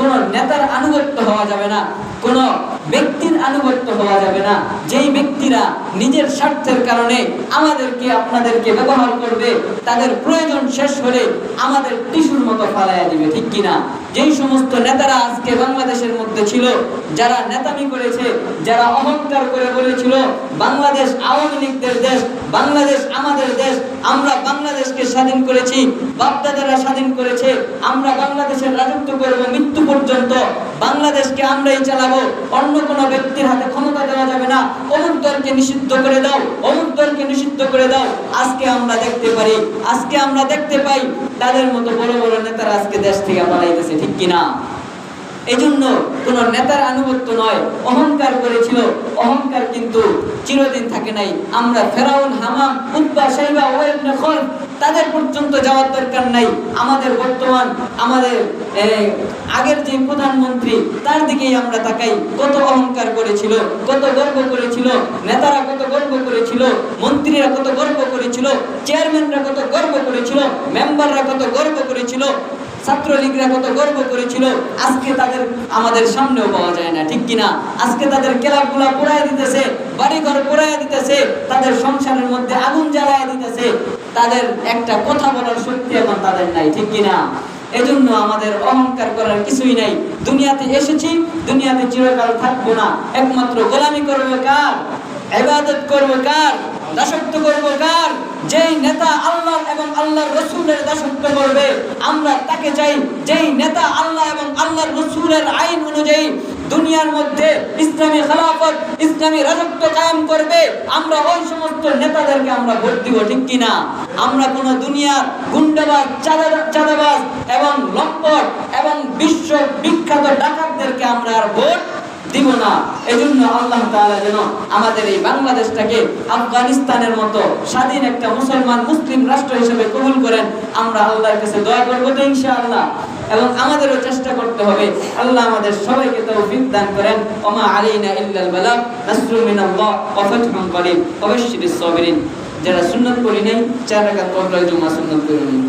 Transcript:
কোনো নেতার আনুগত্য হওয়া যাবে না, কোনো ব্যক্তির আনুগত্য হওয়া যাবে না, যেই ব্যক্তিরা নিজের স্বার্থের কারণে আমাদেরকে আপনাদেরকে ব্যবহার করবে, তাদের প্রয়োজন শেষ হলে আমাদের টিস্যুর মতো ফালাইয়া দিবে, ঠিক কিনা? যেই সমস্ত নেতারা আজকে বাংলাদেশের মধ্যে ছিল, যারা নেতামি করেছে, যারা অহংকার করে বলেছিল বাংলাদেশ আওয়ামী লীগদের দেশ, বাংলাদেশ আমাদের দেশ, আমরা বাংলাদেশকে স্বাধীন করেছি, বাপদাদারা স্বাধীন করেছে, আমরা বাংলাদেশের রাজত্ব করব মৃত্যু পর্যন্ত, বাংলাদেশকে আমরাই চালাবো, অন্য কোনো ব্যক্তির হাতে ক্ষমতা দেওয়া যাবে না, অমুক দলকে নিষিদ্ধ করে দাও, অমুক দলকে নিষিদ্ধ করে দাও। আজকে আমরা দেখতে পারি, আজকে আমরা দেখতে পাই তাদের মতো বড় বড় নেতারা আজকে দেশ থেকে পালাইতেছে, ঠিক কিনা? এই জন্য কোন নেতার আনুগত্য নয়, অহংকার করেছিল, অহংকার কিন্তু চিরদিন থাকে নাই। আমরা ফেরাউন, হামাম, উতবা, শাইবা, ওয়াইল ইবনে খালদ তাদের পর্যন্ত যাওয়ার দরকার নাই। আমাদের বর্তমান, আমাদের আগের যে প্রধানমন্ত্রী, তার দিকেই আমরা তাকাই, কত অহংকার করেছিল, কত গর্ব করেছিল, নেতারা কত গর্ব করেছিল, মন্ত্রীরা কত গর্ব করেছিল, চেয়ারম্যানরা কত গর্ব করেছিল, মেম্বাররা কত গর্ব করেছিল, ছাত্রলীগরা কত গর্ব করেছিল। আজকে তাদের আমাদের সামনেও পাওয়া যায় না, ঠিক কিনা? আজকে তাদের ক্লাবগুলা পোড়ায় দিতেছে, বাড়িঘর পোড়ায় দিতেছে, তাদের সংসারের মধ্যে আগুন জ্বালায় দিতেছে, তাদের একটা কথা বলার শক্তি এখন তাদের নাই, ঠিক কিনা? এজন্য আমাদের অহংকার করার কিছুই নাই। দুনিয়াতে এসেছি, দুনিয়াতে চিরকাল থাকবো না। একমাত্র গোলামি করবো কার? ইবাদত করবো কার? দাসত্ব করবো কার? যেই নেতা আল্লাহ এবং আল্লাহর রাসূলের দাসত্ব করবে, আমরা তাকে চাই। যেই নেতা আল্লাহ এবং আল্লাহর রাসূলের আইন অনুযায়ী দুনিয়ার মধ্যে ইসলামী খেলাফত, ইসলামী রাজত্ব কায়েম করবে, আমরা ওই সমস্ত নেতাদেরকে আমরা ভোট দিব, ঠিক কিনা? আমরা কোন দুনিয়ার গুন্ডাবাজ, চাঁদাবাজ এবং লম্পট এবং বিশ্ব বিখ্যাত ডাকাতদেরকে আমরা আর ভোট দিব না। এজন্য আল্লাহ তাআলা যেন আমাদের এই বাংলাদেশটাকে আফগানিস্তানের মতো স্বাধীন একটা মুসলমান মুসলিম রাষ্ট্র হিসেবে কবুল করেন। আমরা আল্লাহর কাছে দোয়া করব তো ইনশাআল্লাহ, এবং আমাদেরও চেষ্টা করতে হবে। আল্লাহ আমাদের সবাইকে তৌফিক দান করেন। ওমা আলাইনা ইল্লাল বালাগ, নাসরুম মিনাল্লাহ ওয়া ফাতহুন করিব। অবশ্যই সাবিরিন। যারা সুন্নাত পড়ি নাই, 4 রাকাত কবুল জুমা সুন্নাত পড়ুন।